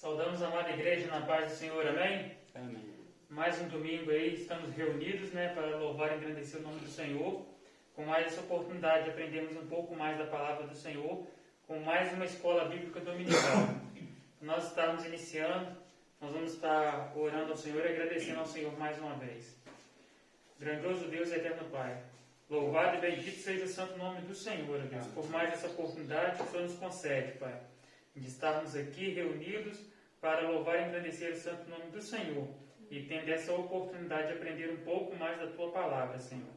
Saudamos a amada igreja na paz do Senhor, amém? Amém. Mais um domingo aí, estamos reunidos, para louvar e engrandecer o nome do Senhor, com mais essa oportunidade de aprendermos um pouco mais da palavra do Senhor, com mais uma escola bíblica dominical. Nós estamos iniciando, nós vamos estar orando ao Senhor e agradecendo ao Senhor mais uma vez. Grandioso Deus e eterno Pai, louvado e bendito seja o santo nome do Senhor, Deus, por mais essa oportunidade que o Senhor nos concede, Pai, de estarmos aqui reunidos para louvar e engrandecer o santo nome do Senhor e tendo essa oportunidade de aprender um pouco mais da Tua palavra, Senhor.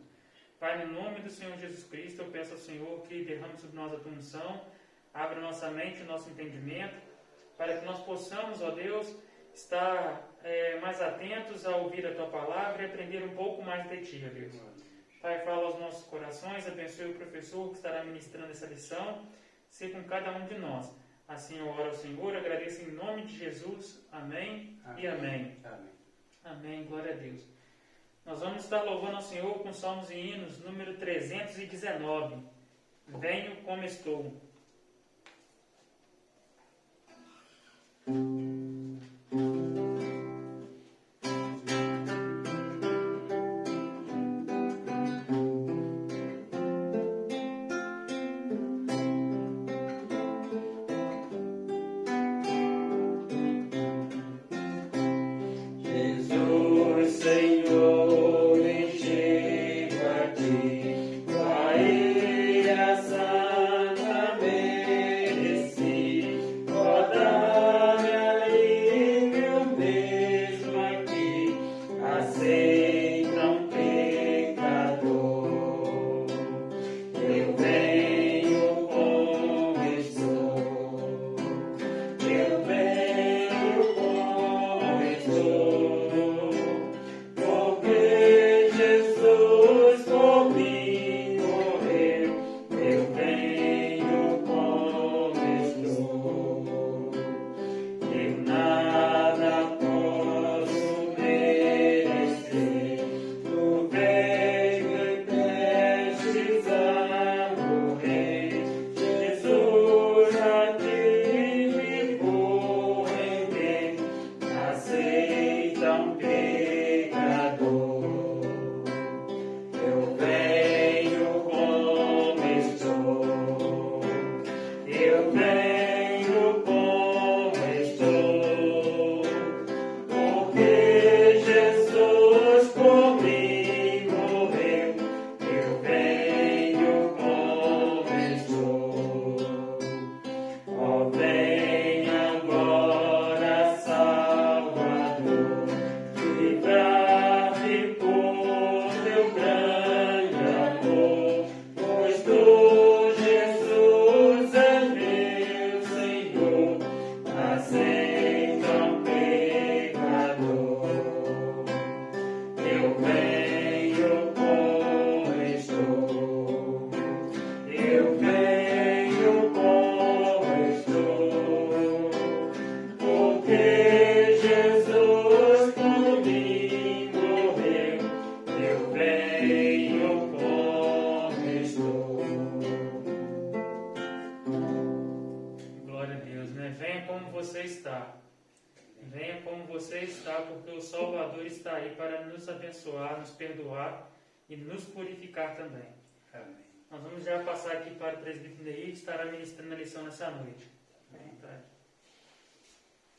Pai, no nome do Senhor Jesus Cristo, eu peço ao Senhor que derrame sobre nós a Tua unção, abra nossa mente e nosso entendimento, para que nós possamos, ó Deus, estar mais atentos a ouvir a Tua palavra e aprender um pouco mais de Ti, ó Deus. Pai, fala aos nossos corações, abençoe o professor que estará ministrando essa lição, seja com cada um de nós. Assim eu oro ao Senhor, agradeço em nome de Jesus. Amém, amém. E amém. Amém. Amém, glória a Deus. Nós vamos estar louvando ao Senhor com salmos e hinos, número 319. Venho como estou. Nos perdoar e nos purificar também. Amém. Nós vamos já passar aqui para o presbítero Neir, que estará ministrando a lição nessa noite. Amém.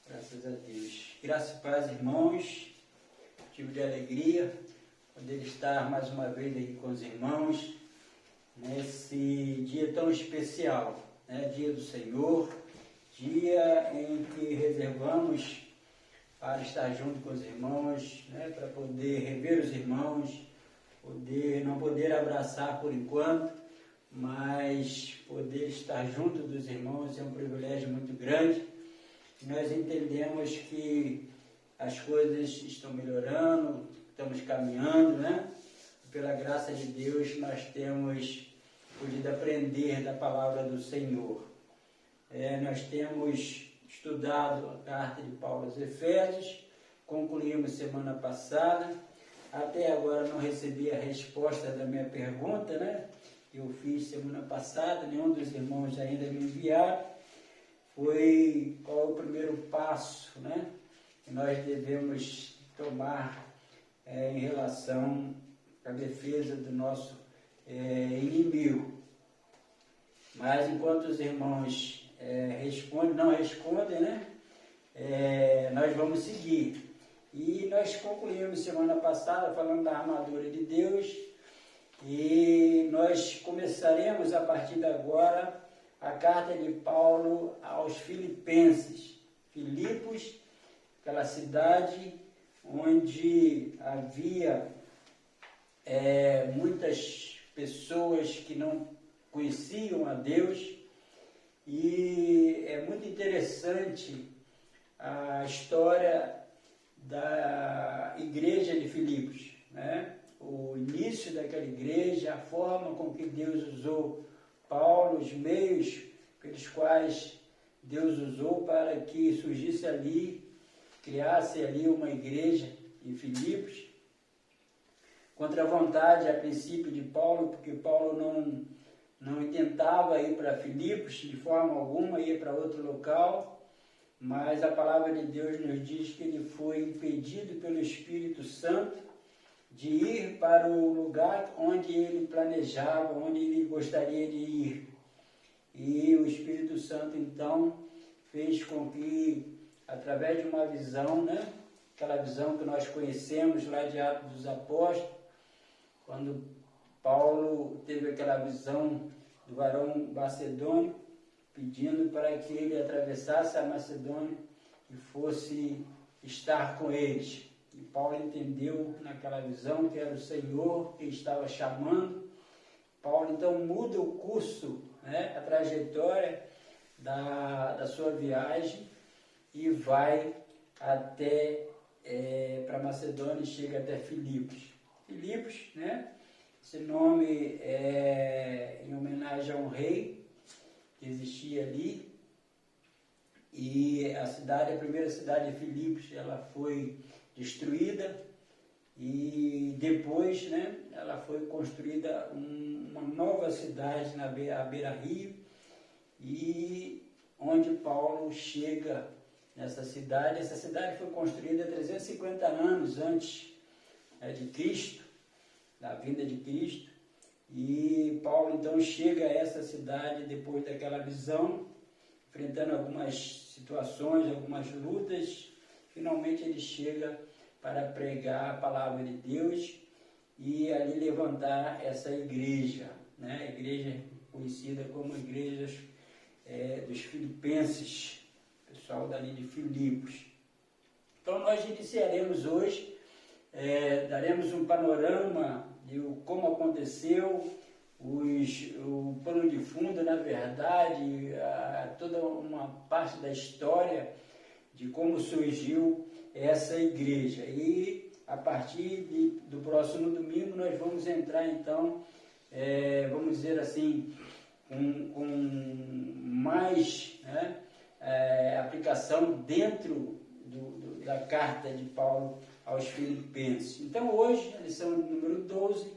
Graças a Deus. Graças e paz, irmãos. Motivo de alegria poder estar mais uma vez aí com os irmãos nesse dia tão especial, Dia do Senhor, dia em que reservamos para estar junto com os irmãos, para poder rever os irmãos, não poder abraçar por enquanto, mas poder estar junto dos irmãos é um privilégio muito grande. Nós entendemos que as coisas estão melhorando, estamos caminhando, Pela graça de Deus nós temos podido aprender da palavra do Senhor. Nós temos estudado a carta de Paulo aos Efésios, concluímos semana passada, até agora não recebi a resposta da minha pergunta, que eu fiz semana passada, nenhum dos irmãos ainda me enviaram. qual é o primeiro passo, né, que nós devemos tomar em relação à defesa do nosso inimigo. Mas enquanto os irmãos não respondem, né, nós vamos seguir. E nós concluímos semana passada falando da armadura de Deus, e nós começaremos a partir de agora a carta de Paulo aos Filipenses. Filipos, aquela cidade onde havia muitas pessoas que não conheciam a Deus, e é muito interessante a história da igreja de Filipos, né? O início daquela igreja, a forma com que Deus usou Paulo, os meios pelos quais Deus usou para que surgisse ali, criasse ali uma igreja em Filipos, contra a vontade, a princípio, de Paulo, porque Paulo não tentava ir para Filipos de forma alguma, ir para outro local, mas a palavra de Deus nos diz que ele foi impedido pelo Espírito Santo de ir para o lugar onde ele planejava, onde ele gostaria de ir. E o Espírito Santo, então, fez com que, através de uma visão, né, aquela visão que nós conhecemos lá de Atos dos Apóstolos, quando Paulo teve aquela visão do varão macedônio, pedindo para que ele atravessasse a Macedônia e fosse estar com eles. E Paulo entendeu naquela visão que era o Senhor que estava chamando. Paulo então muda o curso, né, a trajetória da sua viagem, e vai até para Macedônia e chega até Filipos. Filipos, né, esse nome é em homenagem a um rei que existia ali, e a primeira cidade de Filipos, ela foi destruída, e depois, né, ela foi construída uma nova cidade à beira-rio, e onde Paulo chega nessa cidade. Essa cidade foi construída 350 anos antes de Cristo, da vinda de Cristo, e Paulo então chega a essa cidade depois daquela visão, enfrentando algumas situações, algumas lutas. Finalmente ele chega para pregar a palavra de Deus e ali levantar essa igreja, né? A igreja conhecida como igrejas dos Filipenses, pessoal dali de Filipos. Então nós iniciaremos hoje, daremos um panorama de como aconteceu, o pano de fundo, na verdade, toda uma parte da história de como surgiu essa igreja. E a partir do próximo domingo nós vamos entrar então, vamos dizer assim, com mais, né, aplicação dentro da carta de Paulo aos Filipenses. Então hoje, a lição número 12,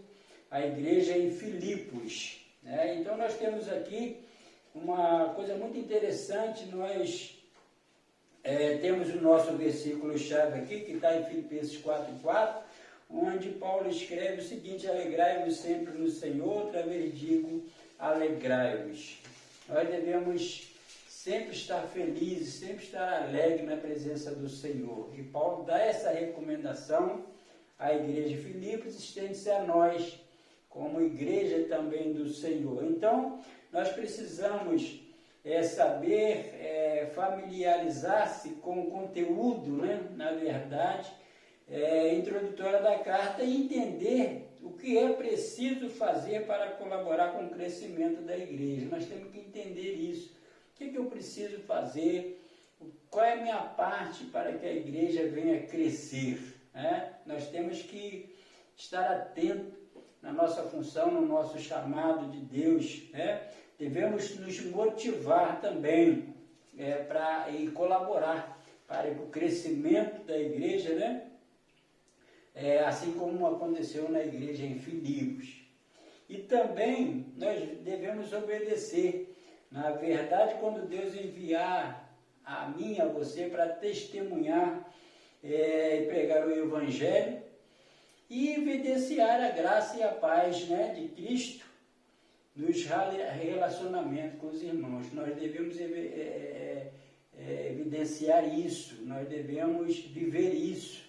a igreja em Filipos, né? Então nós temos aqui uma coisa muito interessante. Nós temos o nosso versículo-chave aqui, que está em Filipenses 4:4, onde Paulo escreve o seguinte: alegrai-vos sempre no Senhor, outra vez digo, alegrai-vos. Nós devemos sempre estar felizes, sempre estar alegre na presença do Senhor. E Paulo dá essa recomendação à igreja de Filipos, estende-se a nós, como igreja também do Senhor. Então, nós precisamos saber familiarizar-se com o conteúdo, né, na verdade, introdutória da carta, e entender o que é preciso fazer para colaborar com o crescimento da igreja. Nós temos que entender isso. O que eu preciso fazer? Qual é a minha parte para que a igreja venha crescer? Nós temos que estar atentos na nossa função, no nosso chamado de Deus. Devemos nos motivar também e colaborar para o crescimento da igreja, né? Assim como aconteceu na igreja em Filipos. E também nós devemos obedecer. Na verdade, quando Deus enviar a mim e a você para testemunhar e pregar o Evangelho e evidenciar a graça e a paz, né, de Cristo nos relacionamentos com os irmãos. Nós devemos evidenciar isso, nós devemos viver isso,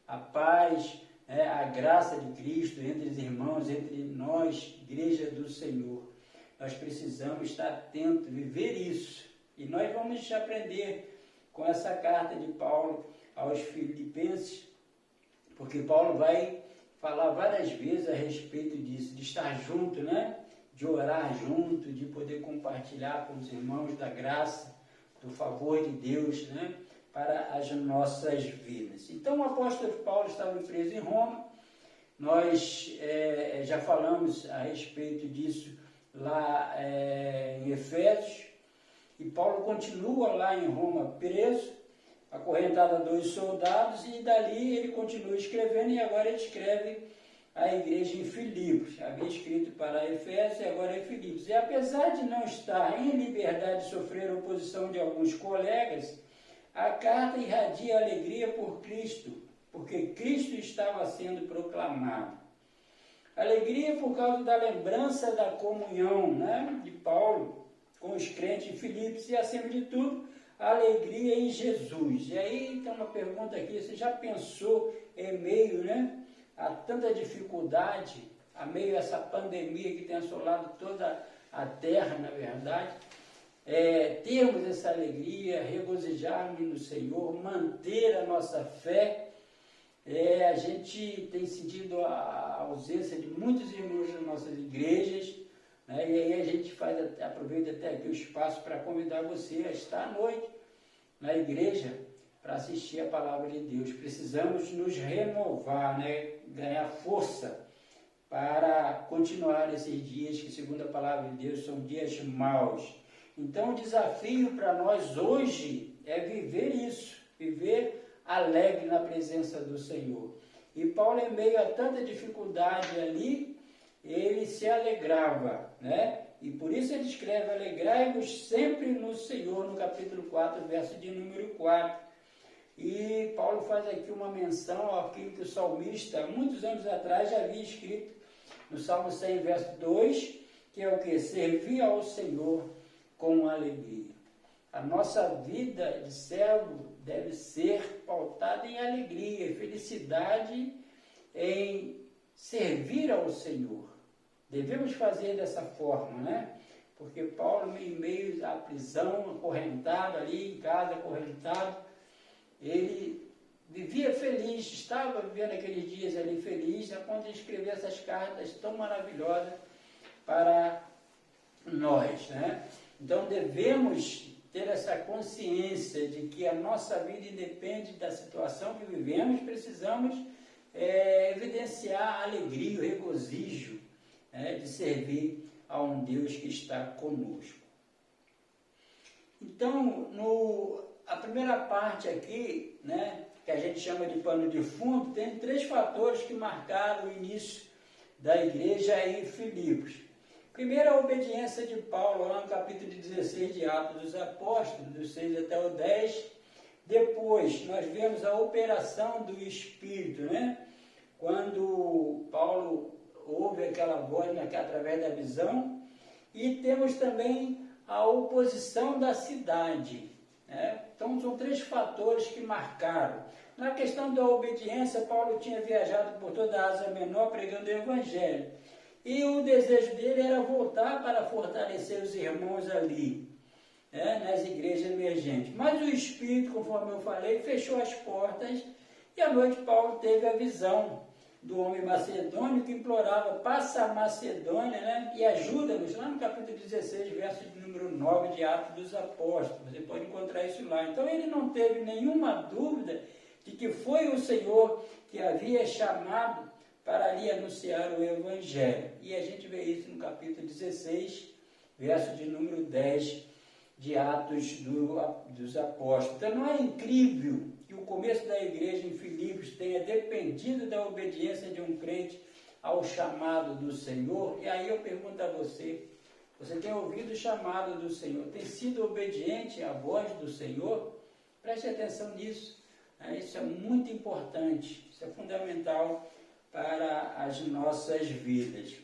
a paz, a graça de Cristo entre os irmãos, entre nós, Igreja do Senhor. Nós precisamos estar atentos, viver isso. E nós vamos aprender com essa carta de Paulo aos Filipenses, porque Paulo vai falar várias vezes a respeito disso, de estar junto, né? De orar junto, de poder compartilhar com os irmãos da graça, do favor de Deus, né? Para as nossas vidas. Então o apóstolo Paulo estava preso em Roma. Nós já falamos a respeito disso lá em Efésios, e Paulo continua lá em Roma preso, acorrentado a 2 soldados, e dali ele continua escrevendo, e agora ele escreve a igreja em Filipos. Havia escrito para Efésios e agora é Filipos. E apesar de não estar em liberdade de sofrer oposição de alguns colegas, a carta irradia alegria por Cristo, porque Cristo estava sendo proclamado. Alegria por causa da lembrança da comunhão, né, de Paulo com os crentes em Filipos e, acima de tudo, alegria em Jesus. E aí tem uma pergunta aqui: você já pensou em meio, né, a tanta dificuldade, a meio a essa pandemia que tem assolado toda a terra, na verdade, termos essa alegria, regozijarmos no Senhor, manter a nossa fé? A gente tem sentido a ausência de muitos irmãos das nossas igrejas, né? E aí a gente aproveita até aqui o espaço para convidar você a estar à noite na igreja para assistir a palavra de Deus. Precisamos nos renovar, né? Ganhar força para continuar esses dias que, segundo a palavra de Deus, são dias maus. Então o desafio para nós hoje é viver isso, viver alegre na presença do Senhor. E Paulo, em meio a tanta dificuldade ali, ele se alegrava, né? E por isso ele escreve: alegrai-vos sempre no Senhor, no capítulo 4, verso de número 4. E Paulo faz aqui uma menção àquilo que o salmista, há muitos anos atrás, já havia escrito no Salmo 100, verso 2, que é o que? Servir ao Senhor com alegria. A nossa vida de servo deve ser pautada em alegria, felicidade em servir ao Senhor. Devemos fazer dessa forma, né? Porque Paulo, em meio à prisão, acorrentado ali em casa, acorrentado, ele vivia feliz, estava vivendo aqueles dias ali feliz, a ponto de escrever essas cartas tão maravilhosas para nós, né? Então devemos ter essa consciência de que a nossa vida independe da situação que vivemos. Precisamos evidenciar a alegria, o regozijo, de servir a um Deus que está conosco. Então, a primeira parte aqui, né, que a gente chama de pano de fundo, tem 3 fatores que marcaram o início da igreja em Filipos. Primeiro, a obediência de Paulo, lá no capítulo 16 de Atos dos Apóstolos, dos 6 até o 10. Depois, nós vemos a operação do Espírito, né? Quando Paulo ouve aquela voz através da visão. E temos também a oposição da cidade, né? Então, são 3 fatores que marcaram. Na questão da obediência, Paulo tinha viajado por toda a Ásia Menor pregando o Evangelho. E o desejo dele era voltar para fortalecer os irmãos ali, nas igrejas emergentes. Mas o Espírito, conforme eu falei, fechou as portas, e à noite Paulo teve a visão do homem macedônio que implorava: passa a Macedônia, né, e ajuda-nos, lá no capítulo 16, verso de número 9 de Atos dos Apóstolos. Você pode encontrar isso lá. Então ele não teve nenhuma dúvida de que foi o Senhor que havia chamado para ali anunciar o Evangelho. E a gente vê isso no capítulo 16, verso de número 10 de Atos dos Apóstolos. Então não é incrível que o começo da igreja em Filipos tenha dependido da obediência de um crente ao chamado do Senhor? E aí eu pergunto a você: Você tem ouvido o chamado do Senhor, tem sido obediente à voz do Senhor? Preste atenção nisso. Isso é muito importante, isso é fundamental para as nossas vidas.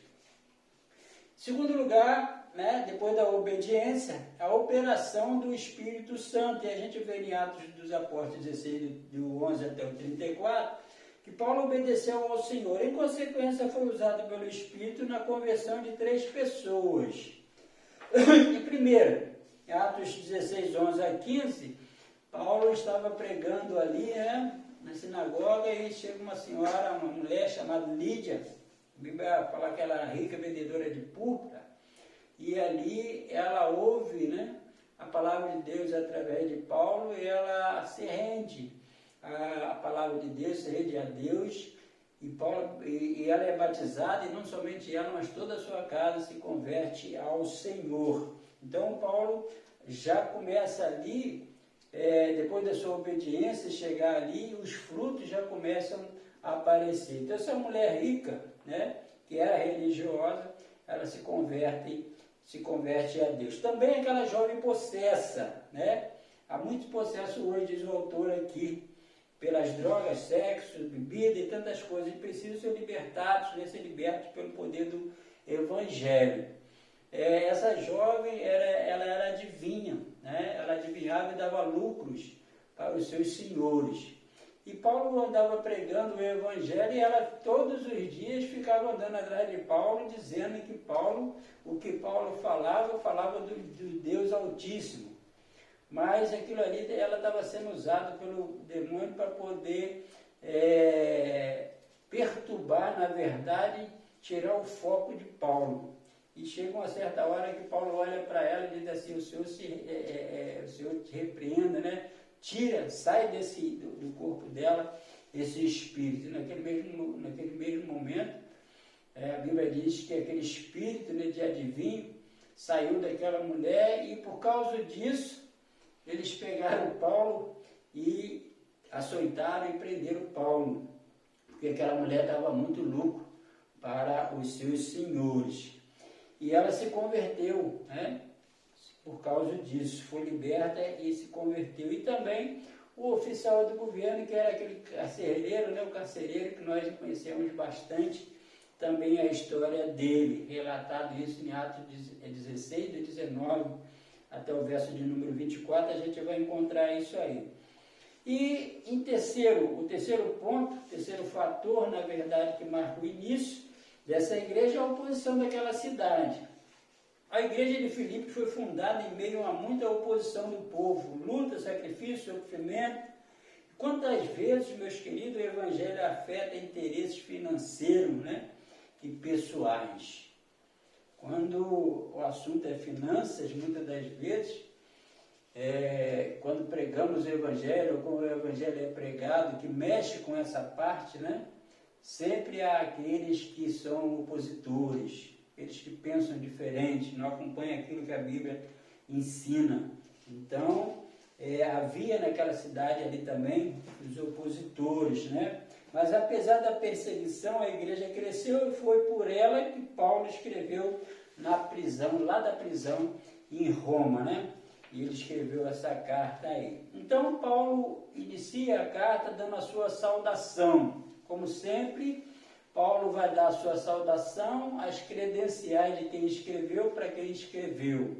Segundo lugar, depois da obediência, a operação do Espírito Santo. E a gente vê em Atos dos Apóstolos 16, do 11 até o 34, que Paulo obedeceu ao Senhor. Em consequência, foi usado pelo Espírito na conversão de 3 pessoas. E primeiro, em Atos 16, 11 a 15, Paulo estava pregando ali, na sinagoga, e chega uma senhora, uma mulher chamada Lídia. A Bíblia fala que ela era rica vendedora de púrpura, e ali ela ouve, a palavra de Deus através de Paulo, e ela se rende à palavra de Deus, se rende a Deus, e ela é batizada, e não somente ela, mas toda a sua casa se converte ao Senhor. Então Paulo já começa ali, depois da sua obediência, chegar ali, os frutos já começam a aparecer. Então essa mulher rica, que era religiosa, ela se converte a Deus. Também aquela jovem possessa, há muitos possessos hoje, diz o autor aqui, pelas drogas, sexo, bebida e tantas coisas, e precisam ser libertados, ser libertos pelo poder do Evangelho. Essa jovem, ela era adivinha, ela adivinhava e dava lucros para os seus senhores. E Paulo andava pregando o Evangelho, e ela todos os dias ficava andando atrás de Paulo, dizendo que o que Paulo falava do Deus Altíssimo. Mas aquilo ali, ela estava sendo usada pelo demônio para poder perturbar, na verdade, tirar o foco de Paulo. E chega uma certa hora que Paulo olha para ela e diz assim: o Senhor te repreenda, tira, sai do corpo dela esse espírito. Naquele mesmo momento, a Bíblia diz que aquele espírito de adivinho saiu daquela mulher, e por causa disso, eles pegaram Paulo e açoitaram e prenderam Paulo, porque aquela mulher dava muito lucro para os seus senhores. E ela se converteu, por causa disso, foi liberta e se converteu. E também o oficial do governo, que era aquele carcereiro, o carcereiro que nós conhecemos bastante, também a história dele, relatado isso em Atos 16, do 19 até o verso de número 24, a gente vai encontrar isso aí. E o terceiro ponto, o terceiro fator, na verdade, que marca o início dessa igreja é a oposição daquela cidade. A igreja de Filipe foi fundada em meio a muita oposição do povo, luta, sacrifício, sofrimento. Quantas vezes, meus queridos, o evangelho afeta interesses financeiros, e pessoais? Quando o assunto é finanças, muitas das vezes, quando pregamos o evangelho, ou quando o evangelho é pregado, que mexe com essa parte, sempre há aqueles que são opositores, aqueles que pensam diferente, não acompanham aquilo que a Bíblia ensina. Então, havia naquela cidade ali também os opositores, Mas apesar da perseguição, a igreja cresceu, e foi por ela que Paulo escreveu na prisão, lá da prisão em Roma, E ele escreveu essa carta aí. Então, Paulo inicia a carta dando a sua saudação. Como sempre, Paulo vai dar a sua saudação, as credenciais de quem escreveu para quem escreveu.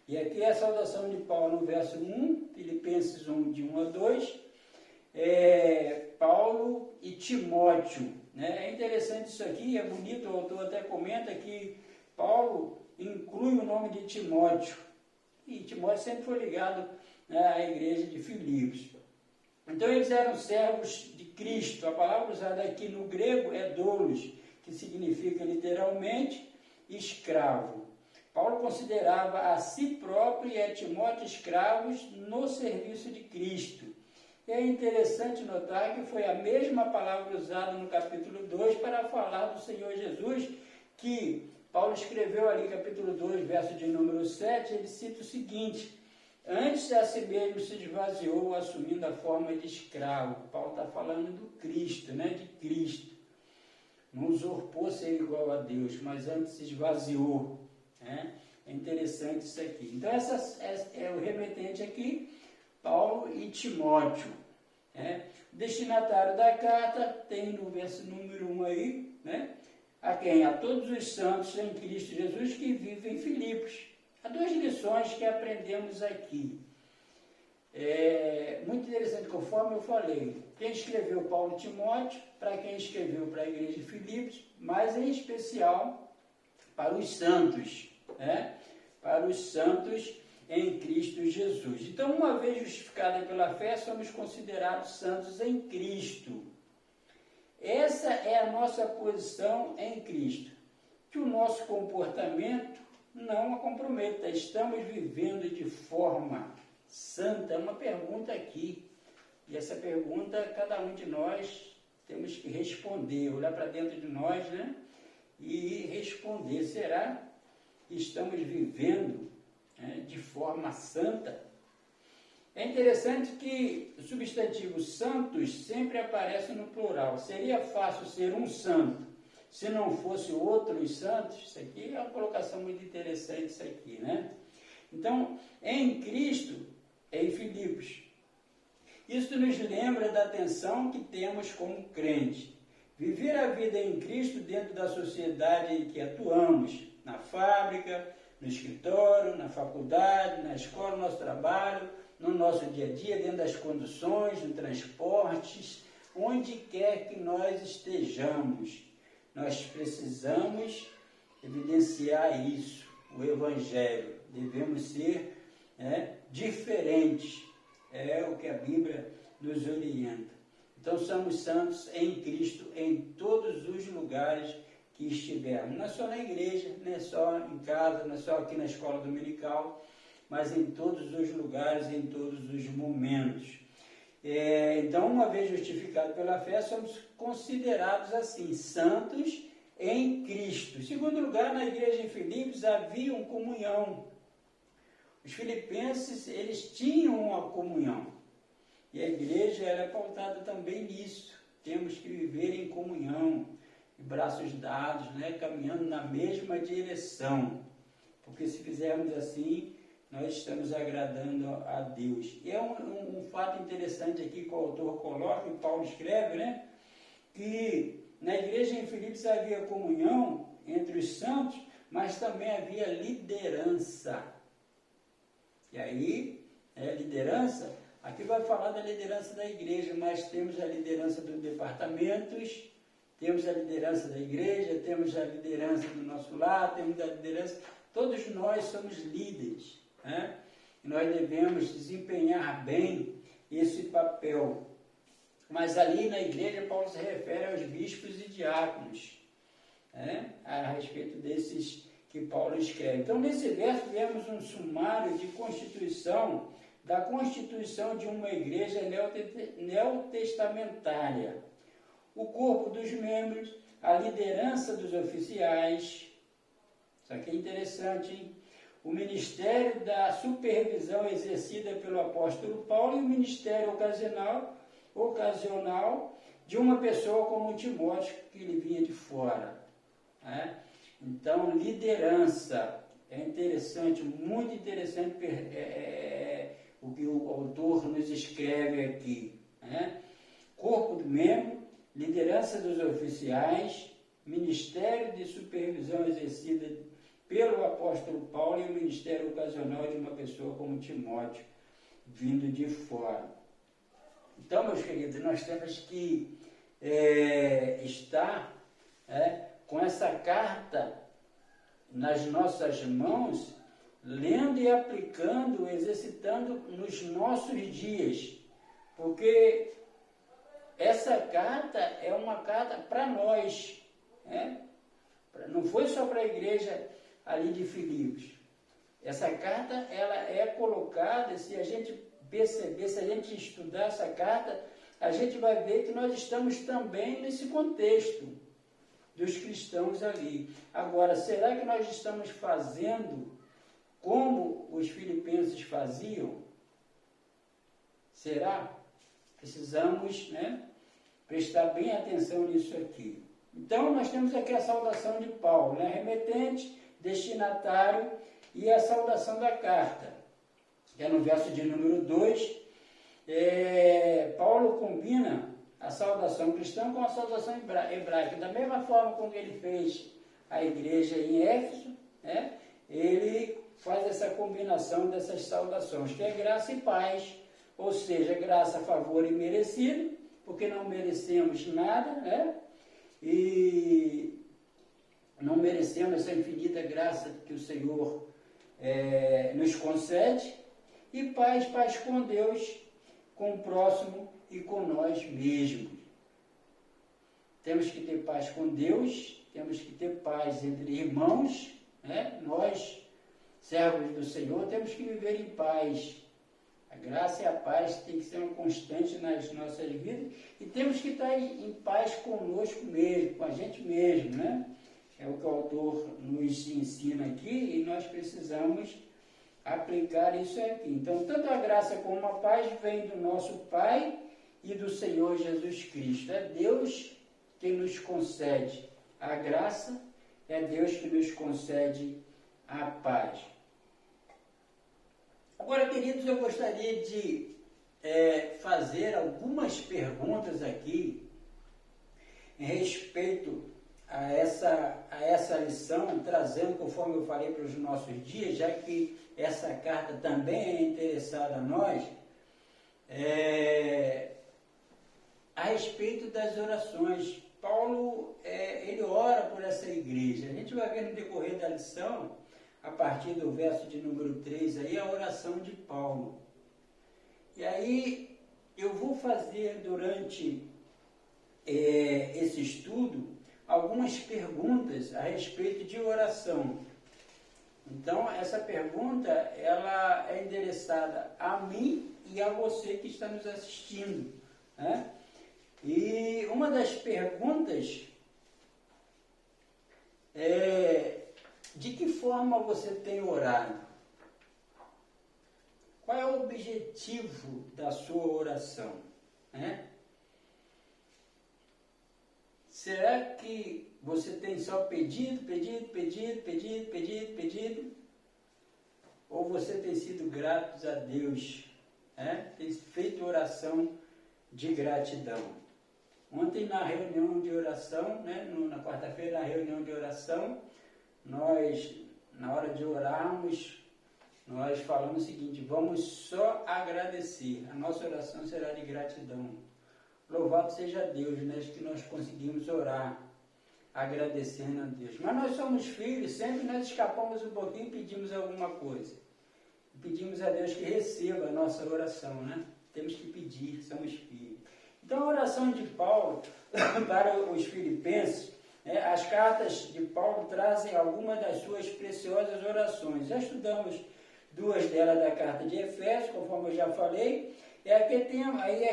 E aqui é a saudação de Paulo no verso 1, Filipenses 1, de 1 a 2, Paulo e Timóteo. É interessante isso aqui, é bonito, o autor até comenta que Paulo inclui o nome de Timóteo. E Timóteo sempre foi ligado à igreja de Filipos. Então eles eram servos de Cristo. A palavra usada aqui no grego é doulos, que significa literalmente escravo. Paulo considerava a si próprio e a Timóteo escravos no serviço de Cristo. E é interessante notar que foi a mesma palavra usada no capítulo 2 para falar do Senhor Jesus, que Paulo escreveu ali, capítulo 2, verso de número 7, ele cita o seguinte: antes a si mesmo se esvaziou, assumindo a forma de escravo. Paulo está falando do Cristo, de Cristo. Não usurpou ser igual a Deus, mas antes se esvaziou. É interessante isso aqui. Então, é o remetente aqui, Paulo e Timóteo. Né? O destinatário da carta tem no verso número 1 aí, né? A quem? A todos os santos em Cristo Jesus que vivem em Filipos. Há duas lições que aprendemos aqui. Muito interessante, conforme eu falei. Quem escreveu Paulo e Timóteo, para quem escreveu para a igreja de Filipos, mas em especial para os santos, né? Para os santos em Cristo Jesus. Então, uma vez justificados pela fé, somos considerados santos em Cristo. Essa é a nossa posição em Cristo. Que o nosso comportamento não a comprometa. Estamos vivendo de forma santa? É uma pergunta aqui. E essa pergunta, cada um de nós temos que responder, olhar para dentro de nós, né? E responder. Será que estamos vivendo de forma santa? É interessante que o substantivo santos sempre aparece no plural. Seria fácil ser um santo se não fosse outros santos? Isso aqui é uma colocação muito interessante, isso aqui, né? Então, em Cristo, em Filipos, isso nos lembra da atenção que temos como crente. Viver a vida em Cristo dentro da sociedade em que atuamos, na fábrica, no escritório, na faculdade, na escola, no nosso trabalho, no nosso dia a dia, dentro das conduções, no transportes, onde quer que nós estejamos. Nós precisamos evidenciar isso, o Evangelho. Devemos ser diferentes, é o que a Bíblia nos orienta. Então, somos santos em Cristo em todos os lugares que estivermos. Não é só na igreja, não é só em casa, não é só aqui na escola dominical, mas em todos os lugares, em todos os momentos. Então, uma vez justificados pela fé, somos considerados assim, santos em Cristo. Em segundo lugar, na igreja em Filipos havia uma comunhão. Os filipenses, eles tinham uma comunhão. E a igreja era pautada também nisso. Temos que viver em comunhão, de braços dados, né, caminhando na mesma direção. Porque se fizermos assim, nós estamos agradando a Deus. E é um fato interessante aqui que o autor coloca, e Paulo escreve, né? Que na igreja em Filipos havia comunhão entre os santos, mas também havia liderança. E aí, liderança, aqui vai falar da liderança da igreja, mas temos a liderança dos departamentos, temos a liderança da igreja, temos a liderança do nosso lar, temos a liderança... Todos nós somos líderes. Né? E nós devemos desempenhar bem esse papel. Mas ali na igreja, Paulo se refere aos bispos e diáconos, né? A respeito desses que Paulo escreve. Então, nesse verso, vemos um sumário de constituição, da constituição de uma igreja neotestamentária. O corpo dos membros, a liderança dos oficiais. Isso aqui é interessante, hein? O ministério da supervisão exercida pelo apóstolo Paulo e o ministério ocasional de uma pessoa como Timóteo, que ele vinha de fora. Né? Então, liderança. É interessante, muito interessante o que o autor nos escreve aqui. Né? Corpo do membro, liderança dos oficiais, ministério de supervisão exercida pelo apóstolo Paulo e o ministério ocasional de uma pessoa como Timóteo, vindo de fora. Então, meus queridos, nós temos que estar com essa carta nas nossas mãos, lendo e aplicando, exercitando nos nossos dias, porque essa carta é uma carta para nós, né? Não foi só para a igreja ali de Filipos. Essa carta, ela é colocada, se a gente perceber, se a gente estudar essa carta, a gente vai ver que nós estamos também nesse contexto dos cristãos ali. Agora, será que nós estamos fazendo como os filipenses faziam? Será? Precisamos, prestar bem atenção nisso aqui. Então, nós temos aqui a saudação de Paulo, remetente, destinatário e a saudação da carta, que é no verso de número 2, Paulo combina a saudação cristã com a saudação hebraica. Da mesma forma como ele fez a igreja em Éfeso, né, ele faz essa combinação dessas saudações, que é graça e paz, ou seja, graça, favor e merecido, porque não merecemos nada, né? E não merecemos essa infinita graça que o Senhor nos concede, e paz, paz com Deus, com o próximo e com nós mesmos. Temos que ter paz com Deus, temos que ter paz entre irmãos, né? Nós, servos do Senhor, temos que viver em paz. A graça e a paz tem que ser uma constante nas nossas vidas, e temos que estar em paz conosco mesmo, com a gente mesmo, né? É o que o autor nos ensina aqui, e nós precisamos aplicar isso aqui. Então, tanto a graça como a paz vem do nosso Pai e do Senhor Jesus Cristo. É Deus que nos concede a graça, é Deus que nos concede a paz. Agora, queridos, eu gostaria de fazer algumas perguntas aqui em respeito a essa lição, trazendo, conforme eu falei, para os nossos dias, já que essa carta também é interessada a nós, a respeito das orações. Paulo, ele ora por essa igreja. A gente vai ver no decorrer da lição, a partir do verso de número 3, aí, a oração de Paulo. E aí, eu vou fazer durante esse estudo algumas perguntas a respeito de oração. Então, essa pergunta, ela é endereçada a mim e a você que está nos assistindo, né? E uma das perguntas é: de que forma você tem orado? Qual é o objetivo da sua oração, né? Será que você tem só pedido? Ou você tem sido gratos a Deus, né? Tem feito oração de gratidão? Ontem, na reunião de oração, né? Na quarta-feira, na reunião de oração, nós, na hora de orarmos, nós falamos o seguinte: vamos só agradecer. A nossa oração será de gratidão. Louvado seja Deus, né, que nós conseguimos orar, agradecendo a Deus. Mas nós somos filhos, sempre nós escapamos um pouquinho e pedimos alguma coisa. Pedimos a Deus que receba a nossa oração, né? Temos que pedir, somos filhos. Então, a oração de Paulo para os filipenses, as cartas de Paulo trazem algumas das suas preciosas orações. Já estudamos duas delas da carta de Efésios, conforme eu já falei.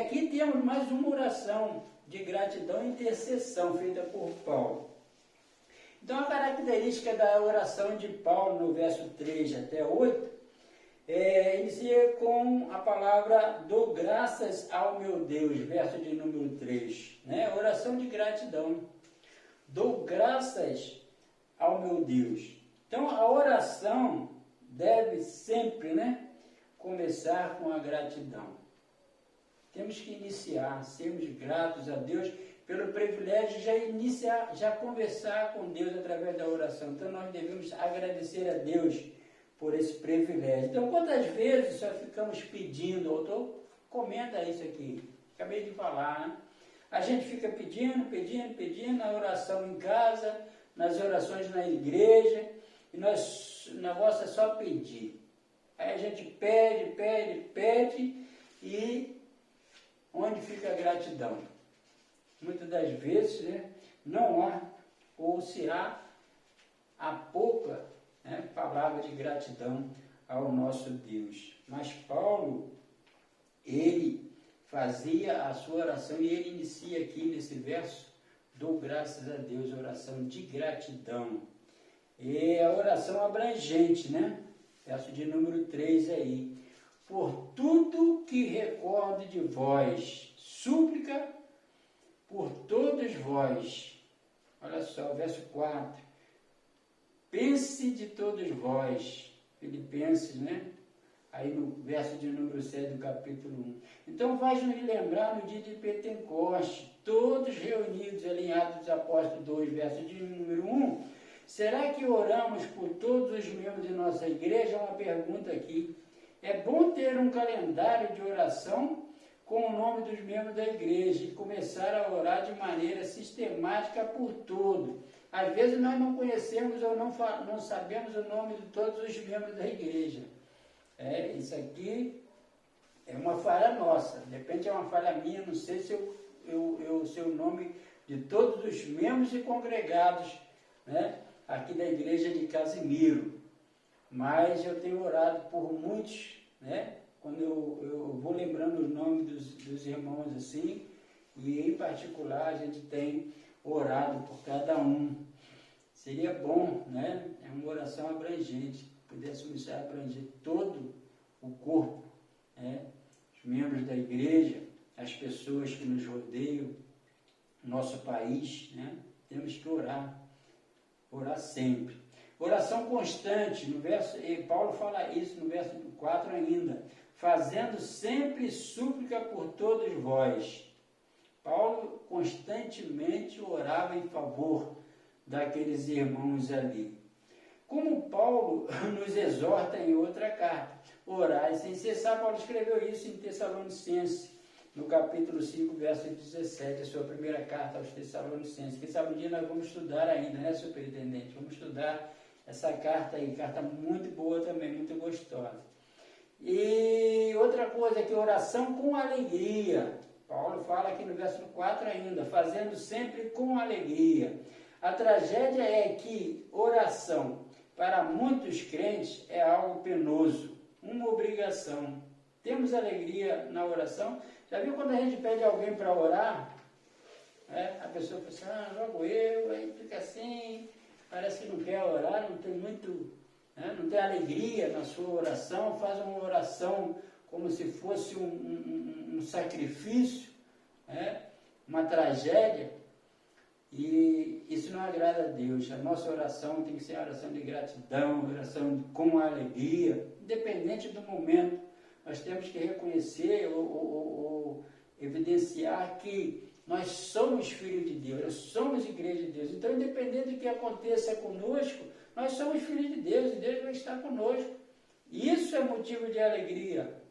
Aqui temos mais uma oração de gratidão e intercessão feita por Paulo. Então, a característica da oração de Paulo, no verso 3 até 8, inicia com a palavra: dou graças ao meu Deus, verso de número 3. Né? Oração de gratidão. Dou graças ao meu Deus. Então, a oração deve sempre, né, começar com a gratidão. Temos que iniciar, sermos gratos a Deus pelo privilégio de já conversar com Deus através da oração. Então, nós devemos agradecer a Deus por esse privilégio. Então, quantas vezes só ficamos pedindo? Autor, comenta isso aqui, acabei de falar, né? A gente fica pedindo na oração em casa, nas orações na igreja, e o negócio é só pedir. Aí a gente pede, e onde fica a gratidão? Muitas das vezes, né, não há, ou se há pouca, né, palavra de gratidão ao nosso Deus. Mas Paulo, ele fazia a sua oração, e ele inicia aqui nesse verso: dou graças a Deus, oração de gratidão. E a oração abrangente, né? Verso de número 3 aí: por tudo que recordo de vós, súplica por todos vós. Olha só, verso 4: pense de todos vós, Filipenses, né? Aí no verso de número 7 do capítulo 1. Então faz-nos lembrar no dia de Pentecoste, todos reunidos ali em Atos dos Apóstolos 2, verso de número 1. Será que oramos por todos os membros de nossa igreja? Uma pergunta aqui. É bom ter um calendário de oração com o nome dos membros da igreja e começar a orar de maneira sistemática por todo. Às vezes nós não conhecemos ou não sabemos o nome de todos os membros da igreja. Isso aqui é uma falha nossa, de repente é uma falha minha, não sei se eu sei o nome de todos os membros e congregados, né, aqui da igreja de Casimiro, mas eu tenho orado por muitos, né, quando eu vou lembrando os nomes dos irmãos assim, e em particular a gente tem orado por cada um. Seria bom, né, é uma oração abrangente, pudéssemos abranger todo o corpo, né? Os membros da igreja, as pessoas que nos rodeiam, nosso país, né? Temos que orar sempre. Oração constante, Paulo fala isso no verso 4 ainda, fazendo sempre súplica por todos vós. Paulo constantemente orava em favor daqueles irmãos ali. Como Paulo nos exorta em outra carta, orai sem cessar. Paulo escreveu isso em Tessalonicenses, no capítulo 5, verso 17, a sua primeira carta aos Tessalonicenses. Quem sabe um dia nós vamos estudar ainda, né, superintendente? Vamos estudar essa carta aí, carta muito boa também, muito gostosa. E outra coisa que oração com alegria. Paulo fala aqui no verso 4 ainda, fazendo sempre com alegria. A tragédia é que oração para muitos crentes é algo penoso, uma obrigação. Temos alegria na oração? Já viu quando a gente pede alguém para orar? A pessoa fala assim, logo eu, aí fica assim, parece que não quer orar, não tem muito, não tem alegria na sua oração, faz uma oração como se fosse um sacrifício, uma tragédia. E isso não agrada a Deus. A nossa oração tem que ser uma oração de gratidão, oração com alegria, independente do momento. Nós temos que reconhecer ou evidenciar que nós somos filhos de Deus, nós somos igreja de Deus. Então, independente do que aconteça conosco, nós somos filhos de Deus e Deus vai estar conosco. Isso é motivo de alegria,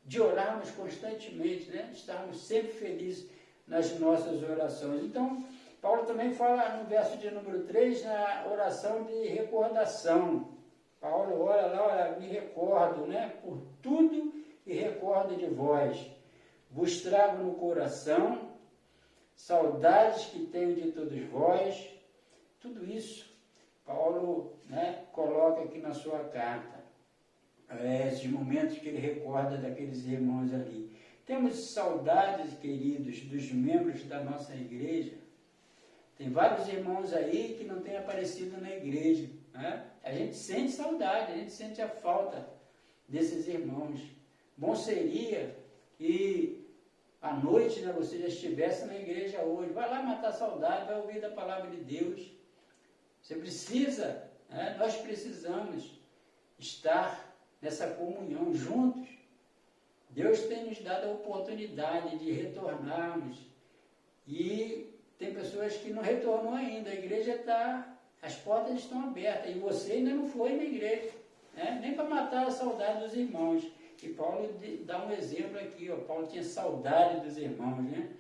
de orarmos constantemente, né? Estarmos sempre felizes nas nossas orações. Então, Paulo também fala no verso de número 3, na oração de recordação. Paulo ora lá, olha, me recordo, né, por tudo e recordo de vós. Vos trago no coração saudades que tenho de todos vós. Tudo isso Paulo, né, coloca aqui na sua carta. Esses momentos que ele recorda daqueles irmãos ali. Temos saudades, queridos, dos membros da nossa igreja. Tem vários irmãos aí que não têm aparecido na igreja, né? A gente sente saudade, a gente sente a falta desses irmãos. Bom seria que à noite, né, você já estivesse na igreja hoje. Vai lá matar a saudade, vai ouvir da palavra de Deus. Você precisa, né? Nós precisamos estar nessa comunhão juntos. Deus tem nos dado a oportunidade de retornarmos e tem pessoas que não retornam ainda. A igreja as portas estão abertas e você ainda não foi na igreja, né? Nem para matar a saudade dos irmãos. E Paulo dá um exemplo aqui, ó. Paulo tinha saudade dos irmãos, né?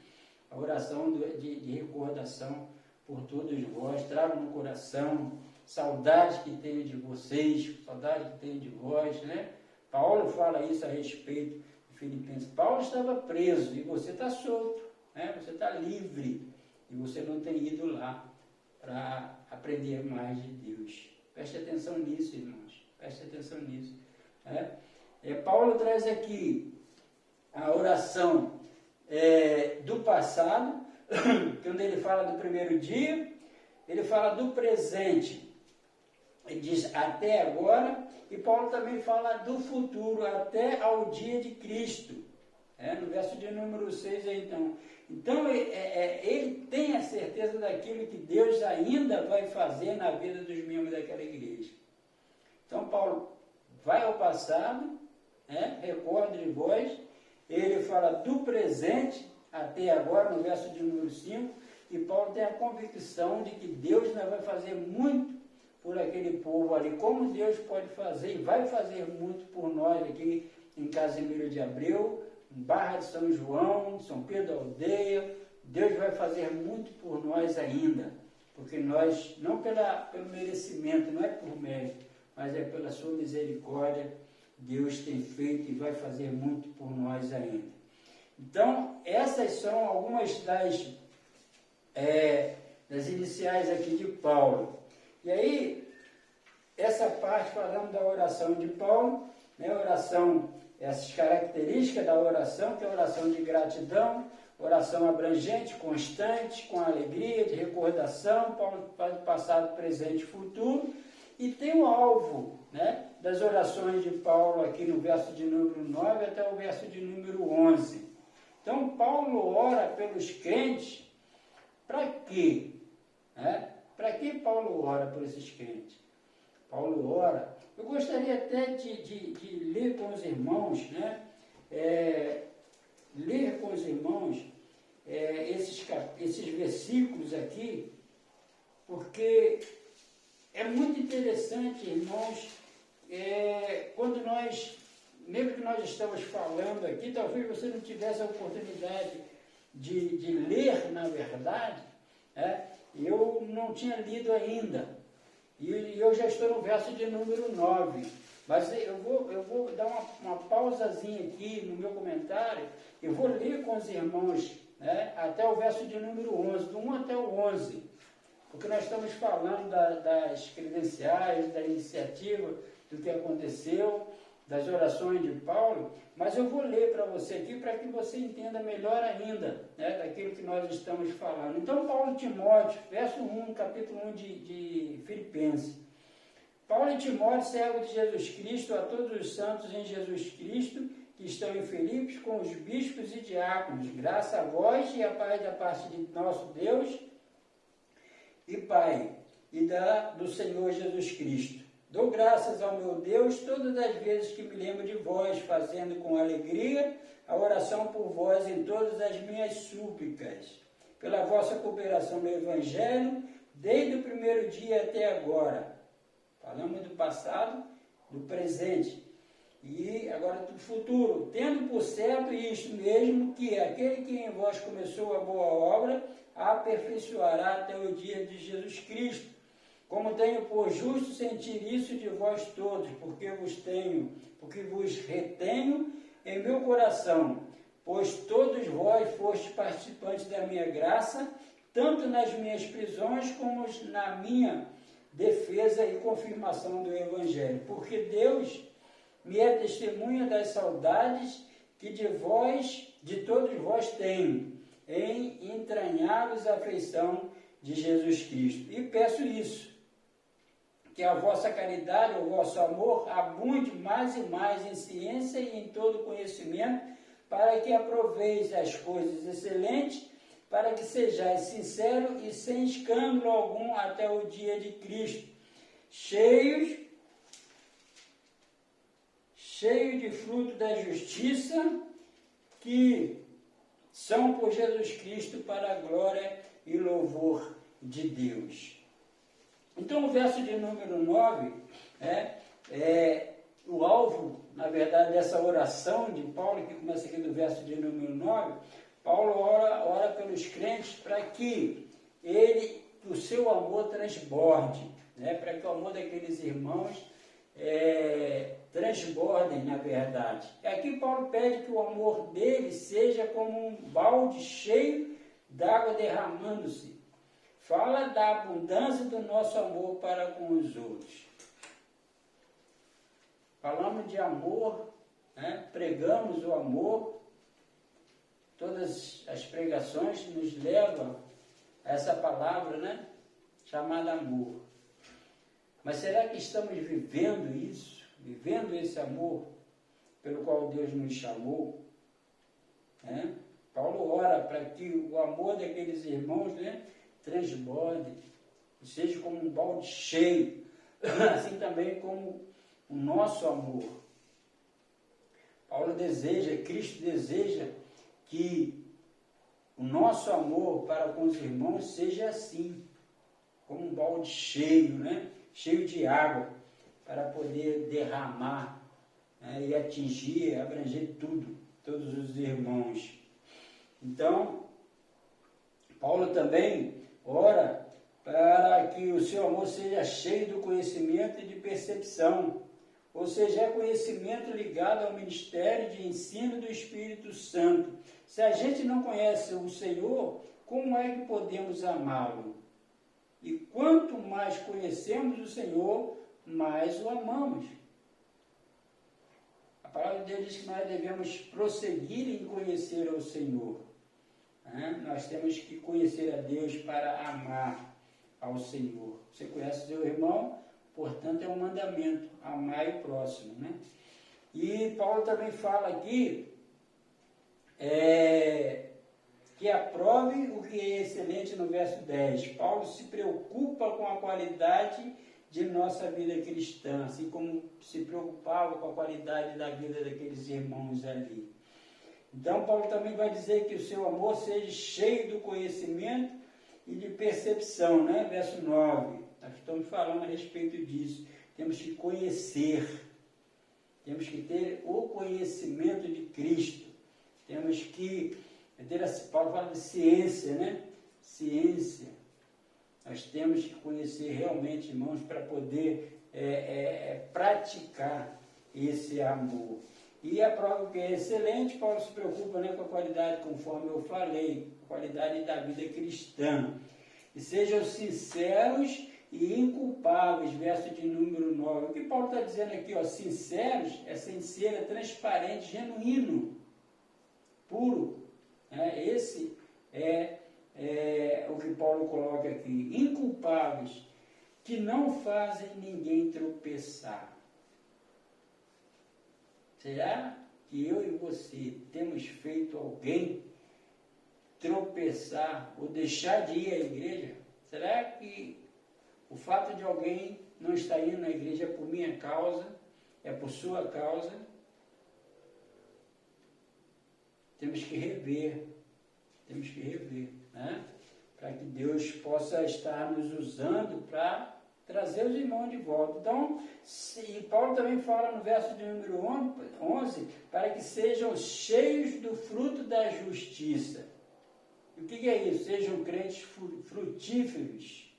A oração de recordação por todos vós, trago no coração, saudade que tenho de vocês, saudade que tenho de vós, né? Paulo fala isso a respeito de Filipenses. Paulo estava preso e você está solto, né? Você está livre e você não tem ido lá para aprender mais de Deus. Preste atenção nisso, irmãos. Preste atenção nisso. Paulo traz aqui a oração do passado, quando ele fala do primeiro dia, ele fala do presente, ele diz até agora, e Paulo também fala do futuro, até ao dia de Cristo, no verso de número 6 aí, então. Então, ele tem a certeza daquilo que Deus ainda vai fazer na vida dos membros daquela igreja. Então Paulo vai ao passado, recorda de vós, ele fala do presente até agora, no verso de número 5, e Paulo tem a convicção de que Deus ainda vai fazer muito por aquele povo ali, como Deus pode fazer e vai fazer muito por nós aqui em Casimiro de Abreu, em Barra de São João, São Pedro da Aldeia. Deus vai fazer muito por nós ainda, porque nós, não pelo merecimento, não é por mérito, mas é pela sua misericórdia, Deus tem feito e vai fazer muito por nós ainda. Então, essas são algumas das iniciais aqui de Paulo. E aí, essa parte falando da oração de Paulo, oração, essas características da oração, que é a oração de gratidão, oração abrangente, constante, com alegria, de recordação, Paulo faz passado, presente e futuro, e tem o alvo, das orações de Paulo aqui no verso de número 9 até o verso de número 11. Então, Paulo ora pelos crentes, para quê? Para que Paulo ora por esses crentes? Paulo ora, eu gostaria até de ler com os irmãos, ler com os irmãos esses versículos aqui, porque é muito interessante, irmãos, quando nós, mesmo que nós estamos falando aqui, talvez você não tivesse a oportunidade de ler, na verdade, eu não tinha lido ainda, e eu já estou no verso de número 9, mas eu vou dar uma pausazinha aqui no meu comentário, eu vou ler com os irmãos até o verso de número 11, do 1 até o 11, porque nós estamos falando das credenciais, da iniciativa, do que aconteceu, das orações de Paulo, mas eu vou ler para você aqui para que você entenda melhor ainda daquilo que nós estamos falando. Então, Paulo e Timóteo, verso 1, capítulo 1 de Filipenses. Paulo e Timóteo, servo de Jesus Cristo, a todos os santos em Jesus Cristo, que estão em Filipos, com os bispos e diáconos, graça a vós e a paz da parte de nosso Deus e Pai, e do Senhor Jesus Cristo. Dou graças ao meu Deus todas as vezes que me lembro de vós, fazendo com alegria a oração por vós em todas as minhas súplicas, pela vossa cooperação no Evangelho, desde o primeiro dia até agora. Falamos do passado, do presente, e agora do futuro, tendo por certo isto mesmo, que aquele que em vós começou a boa obra, a aperfeiçoará até o dia de Jesus Cristo. Como tenho por justo sentir isso de vós todos, porque vos retenho em meu coração, pois todos vós fostes participantes da minha graça, tanto nas minhas prisões como na minha defesa e confirmação do Evangelho. Porque Deus me é testemunha das saudades que de todos vós tenho, em entranhados a afeição de Jesus Cristo. E peço isso, que a vossa caridade, o vosso amor, abunde mais e mais em ciência e em todo conhecimento, para que aproveis as coisas excelentes, para que sejais sinceros e sem escândalo algum até o dia de Cristo, cheios de fruto da justiça, que são por Jesus Cristo para a glória e louvor de Deus. Então, o verso de número 9 o alvo, na verdade, dessa oração de Paulo, que começa aqui do verso de número 9, Paulo ora pelos crentes para que o seu amor transborde, para que o amor daqueles irmãos transbordem, na verdade. Aqui Paulo pede que o amor deles seja como um balde cheio d'água derramando-se. Fala da abundância do nosso amor para com os outros. Falamos de amor, pregamos o amor, todas as pregações nos levam a essa palavra, chamada amor. Mas será que estamos vivendo isso? Vivendo esse amor pelo qual Deus nos chamou? Paulo ora para que o amor daqueles irmãos transborde, seja como um balde cheio, assim também como o nosso amor. Paulo deseja, Cristo deseja que o nosso amor para com os irmãos seja assim, como um balde cheio, né? Cheio de água, para poder derramar, né? E atingir, abranger todos os irmãos. Então, Paulo também ora para que o seu amor seja cheio do conhecimento e de percepção, ou seja, é conhecimento ligado ao ministério de ensino do Espírito Santo. Se a gente não conhece o Senhor, como é que podemos amá-lo? E quanto mais conhecemos o Senhor, mais o amamos. A palavra de Deus diz que nós devemos prosseguir em conhecer ao Senhor. Nós temos que conhecer a Deus para amar ao Senhor. Você conhece o seu irmão, portanto é um mandamento, amar o próximo, né? E Paulo também fala aqui que aprove o que é excelente no verso 10. Paulo se preocupa com a qualidade de nossa vida cristã, assim como se preocupava com a qualidade da vida daqueles irmãos ali. Então, Paulo também vai dizer que o seu amor seja cheio do conhecimento e de percepção, né? Verso 9. Nós estamos falando a respeito disso. Temos que conhecer, temos que ter o conhecimento de Cristo, temos que ter, Paulo fala de ciência, né? Ciência. Nós temos que conhecer realmente, irmãos, para poder praticar esse amor. E a prova que é excelente, Paulo se preocupa, né, com a qualidade, conforme eu falei, a qualidade da vida cristã. E sejam sinceros e inculpáveis, verso de número 9. O que Paulo está dizendo aqui, ó, sinceros, é sincero, é transparente, genuíno, puro. Esse é o que Paulo coloca aqui. Inculpáveis, que não fazem ninguém tropeçar. Será que eu e você temos feito alguém tropeçar ou deixar de ir à igreja? Será que o fato de alguém não estar indo na igreja é por minha causa, é por sua causa? Temos que rever, né? Para que Deus possa estar nos usando para trazer os irmãos de volta. Então, e Paulo também fala no verso de número 11, para que sejam cheios do fruto da justiça. E o que é isso? Sejam crentes frutíferos,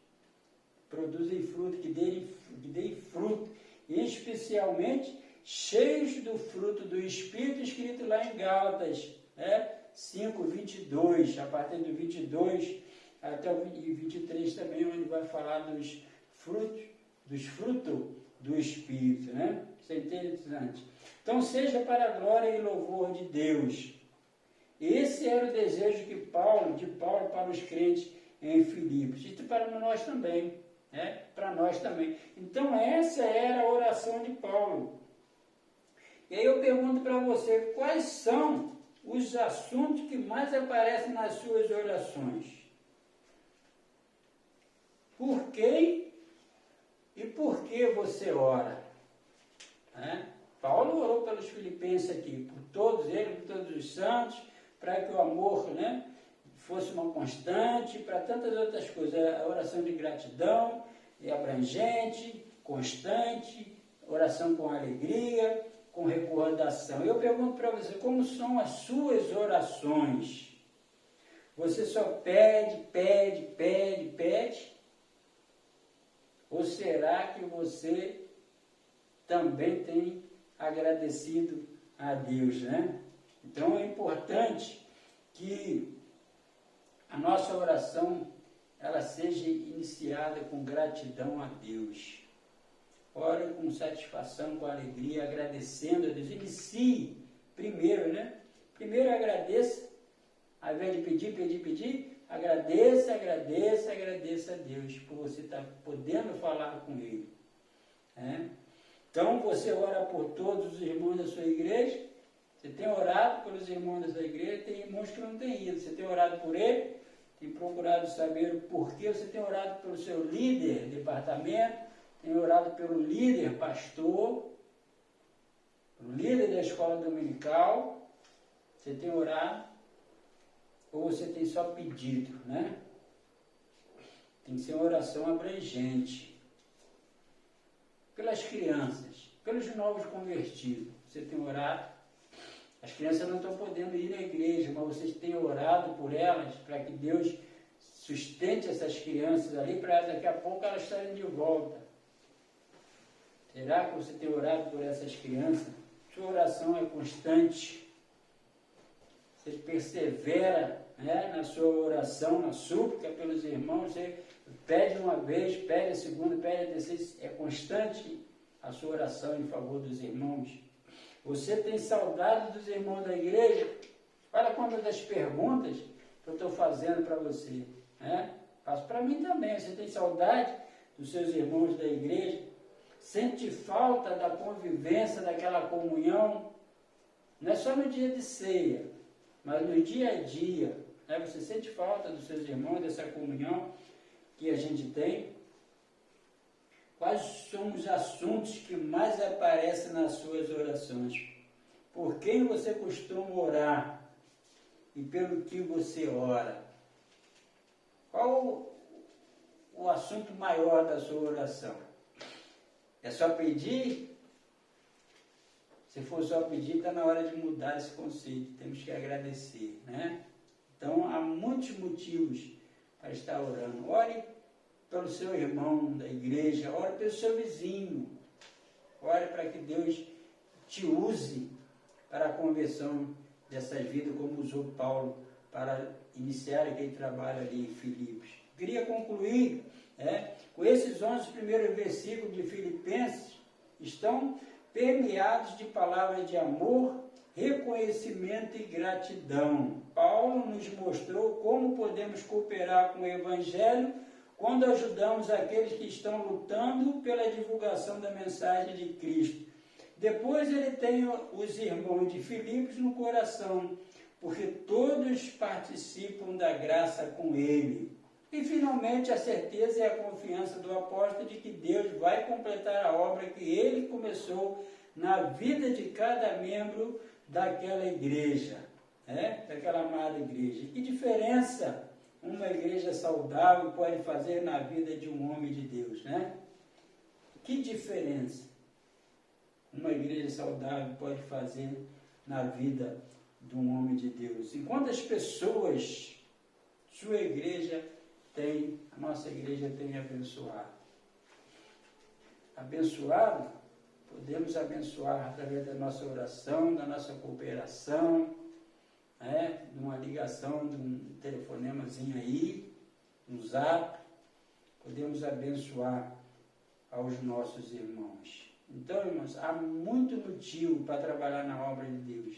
produzem fruto, que deem fruto, e especialmente cheios do fruto do Espírito, escrito lá em Gálatas, 5:22, a partir do 22 até o 23 também, onde vai falar dos frutos do Espírito, né? Isso é interessante. Então, seja para a glória e louvor de Deus. Esse era o desejo de Paulo para os crentes em Filipos, e para nós também, né? Para nós também. Então, essa era a oração de Paulo. E aí eu pergunto para você, quais são os assuntos que mais aparecem nas suas orações? Por quem e por que você ora? Paulo orou pelos filipenses aqui, por todos eles, por todos os santos, para que o amor, né, fosse uma constante, para tantas outras coisas. A oração de gratidão é abrangente, constante, oração com alegria, com recordação. Eu pergunto para você, como são as suas orações? Você só pede? Ou será que você também tem agradecido a Deus, né? Então é importante que a nossa oração ela seja iniciada com gratidão a Deus. Ore com satisfação, com alegria, agradecendo a Deus. Inicie primeiro, né? Primeiro agradeça, ao invés de pedir, agradeça a Deus por você estar podendo falar com Ele. Então, você ora por todos os irmãos da sua igreja. Você tem orado pelos irmãos da sua igreja, tem irmãos que não têm ido. Você tem orado por ele, tem procurado saber o porquê. Você tem orado pelo seu líder, departamento, tem orado pelo líder, pastor, O líder da escola dominical, você tem orado ou você tem só pedido, né? Tem que ser uma oração abrangente. Pelas crianças, pelos novos convertidos, você tem orado. As crianças não estão podendo ir na igreja, mas vocês têm orado por elas, para que Deus sustente essas crianças ali, para daqui a pouco elas estarem de volta. Será que você tem orado por essas crianças? Sua oração é constante. Você persevera, né, na sua oração, na súplica pelos irmãos. Você pede uma vez, pede a segunda, pede a terceira. É constante a sua oração em favor dos irmãos. Você tem saudade dos irmãos da igreja? Olha quantas das perguntas que eu estou fazendo para você, né? Faço para mim também. Você tem saudade dos seus irmãos da igreja? Sente falta da convivência, daquela comunhão? Não é só no dia de ceia, mas no dia a dia, né? Você sente falta dos seus irmãos, dessa comunhão que a gente tem? Quais são os assuntos que mais aparecem nas suas orações? Por quem você costuma orar? E pelo que você ora? Qual o assunto maior da sua oração? É só pedir? Se for só pedir, está na hora de mudar esse conceito. Temos que agradecer, né? Então, há muitos motivos para estar orando. Ore pelo seu irmão da igreja, ore pelo seu vizinho. Ore para que Deus te use para a conversão dessas vidas, como usou Paulo para iniciar aquele trabalho ali em Filipos. Queria concluir, com esses 11 primeiros versículos de Filipenses, estão permeados de palavras de amor, reconhecimento e gratidão. Paulo nos mostrou como podemos cooperar com o Evangelho quando ajudamos aqueles que estão lutando pela divulgação da mensagem de Cristo. Depois ele tem os irmãos de Filipos no coração, porque todos participam da graça com ele. E finalmente a certeza e a confiança do apóstolo de que Deus vai completar a obra que ele começou na vida de cada membro daquela igreja, daquela amada igreja. Que diferença uma igreja saudável pode fazer na vida de um homem de Deus, né? Que diferença uma igreja saudável pode fazer na vida de um homem de Deus? E quantas pessoas sua igreja tem, a nossa igreja tem abençoado? Abençoado, podemos abençoar através da nossa oração, da nossa cooperação, de uma ligação, de um telefonemazinho aí, um zap. Podemos abençoar aos nossos irmãos. Então, irmãos, há muito motivo para trabalhar na obra de Deus.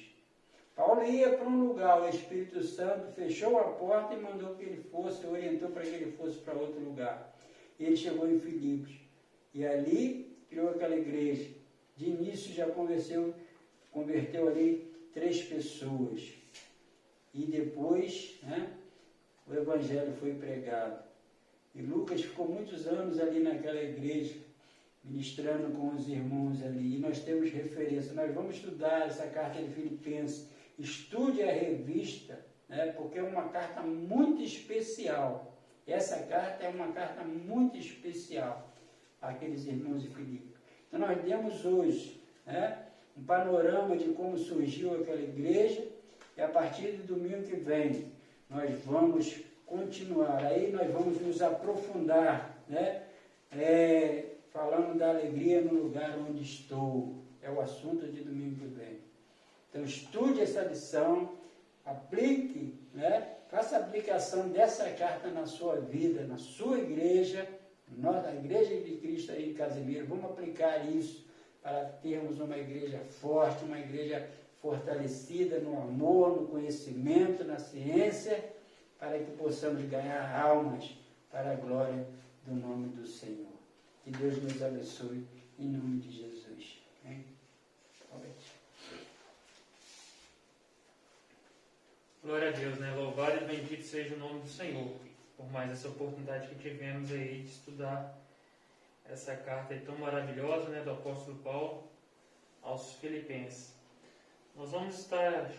Paulo ia para um lugar, o Espírito Santo fechou a porta e mandou que ele fosse, orientou para que ele fosse para outro lugar. Ele chegou em Filipos e ali criou aquela igreja. De início já converteu ali 3 pessoas. E depois, o Evangelho foi pregado. E Lucas ficou muitos anos ali naquela igreja, ministrando com os irmãos ali. E nós temos referência. Nós vamos estudar essa carta de Filipenses. Estude a revista, porque é uma carta muito especial. Essa carta é uma carta muito especial àqueles irmãos de Filipos. Então nós demos hoje um panorama de como surgiu aquela igreja, e a partir do domingo que vem nós vamos continuar. Aí nós vamos nos aprofundar, falando da alegria no lugar onde estou. É o assunto de domingo que vem. Então estude essa lição, aplique, faça a aplicação dessa carta na sua vida, na sua igreja, a igreja de Cristo aí em Casimiro. Vamos aplicar isso para termos uma igreja forte, uma igreja fortalecida no amor, no conhecimento, na ciência, para que possamos ganhar almas para a glória do nome do Senhor. Que Deus nos abençoe em nome de Jesus. Amém? Glória a Deus, Louvado e bendito seja o nome do Senhor, por mais essa oportunidade que tivemos aí de estudar essa carta aí tão maravilhosa, do apóstolo Paulo aos Filipenses.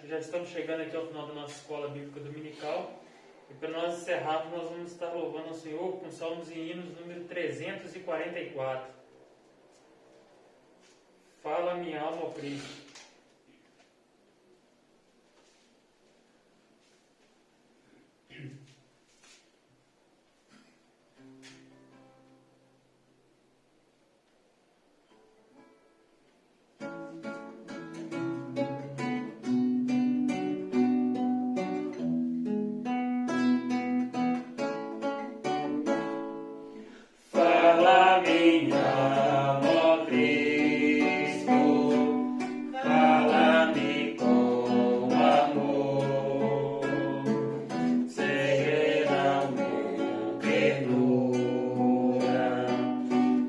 Já estamos chegando aqui ao final da nossa escola bíblica dominical, e para nós encerrarmos, nós vamos estar louvando ao Senhor com Salmos e Hinos número 344. Fala minha alma ao Cristo. Fala minha alma, ó Cristo, fala-me com amor, segredo meu ternura,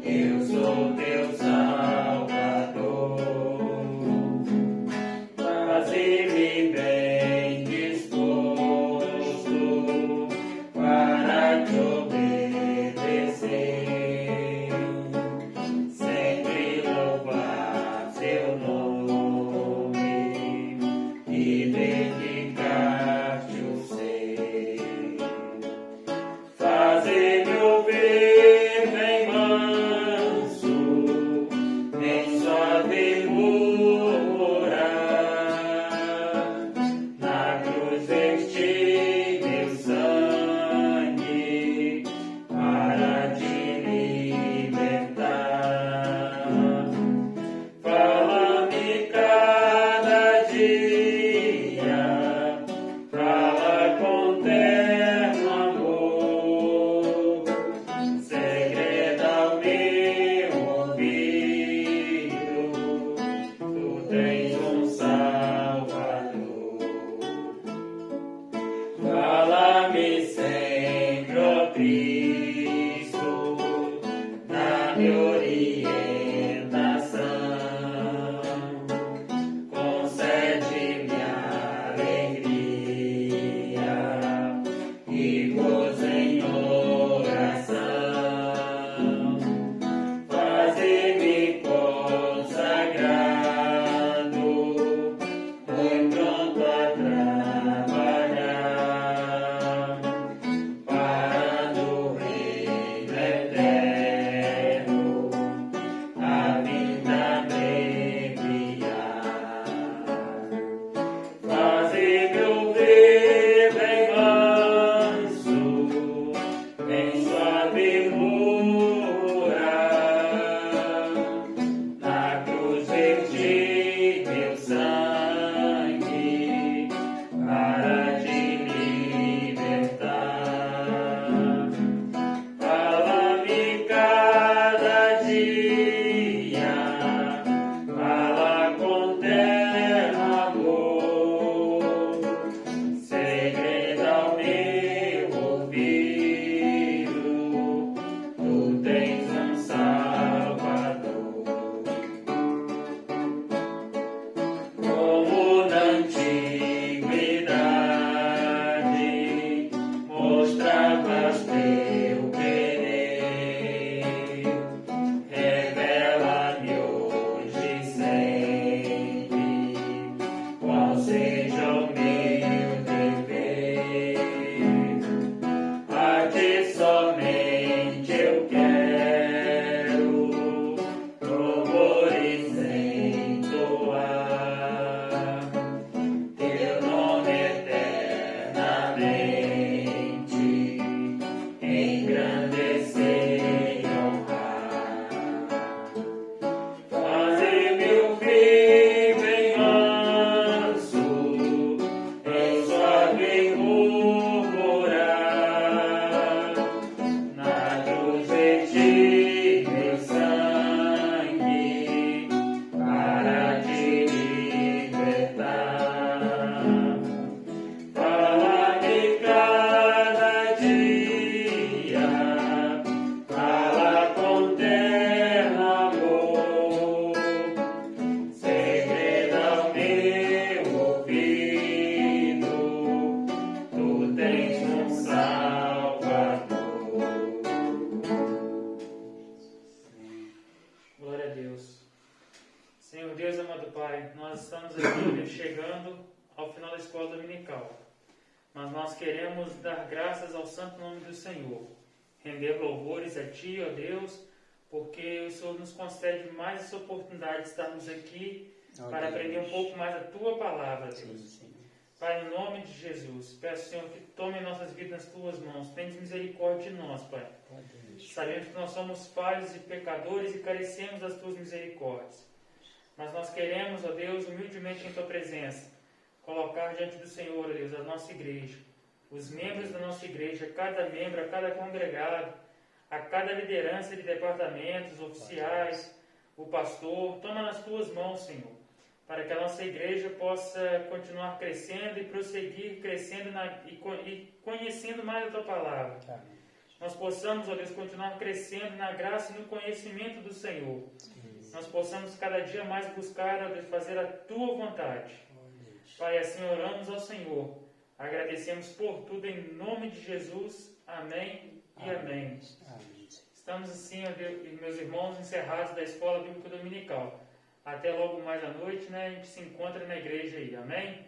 eu sou teu Salvador, faze-me bem disposto para te obedecer. Sempre louvar seu nome e dedicar-te o ser. Fazer-me ouvir bem manso, bem suave murmurar. Na cruz verti meu sangue para te libertar. Fala-me cada dia, fala com terno amor, segreda ao meu ouvido, tu tens um Salvador. Fala-me sempre, ó Cristo, na minha orientação. Concede-me alegria e gozo em oração. Faze-me consagrado, muito pronto a trabalhar. da escola dominical. Mas nós queremos dar graças ao santo nome do Senhor, render louvores a Ti, ó Deus, porque o Senhor nos concede mais essa oportunidade de estarmos aqui para aprender um pouco mais a Tua palavra, Deus. Sim. Pai, em nome de Jesus, peço, Senhor, que tome nossas vidas nas Tuas mãos. Tenha misericórdia de nós, Pai. Sabemos que nós somos falhos e pecadores e carecemos das Tuas misericórdias. Mas nós queremos, ó Deus, humildemente em Tua presença, colocar diante do Senhor, ó Deus, a nossa igreja, os membros da nossa igreja, cada membro, a cada congregado, a cada liderança de departamentos, oficiais, o pastor. Toma nas Tuas mãos, Senhor, para que a nossa igreja possa continuar crescendo e prosseguir crescendo e conhecendo mais a Tua palavra. Amém. Nós possamos, ó Deus, continuar crescendo na graça e no conhecimento do Senhor. Nós possamos cada dia mais buscar, ó Deus, fazer a Tua vontade. Pai, assim oramos ao Senhor. Agradecemos por tudo em nome de Jesus. Amém e amém. Estamos assim, ó Deus, meus irmãos, encerrados da Escola Bíblica Dominical. Até logo mais à noite, né? A gente se encontra na igreja aí. Amém?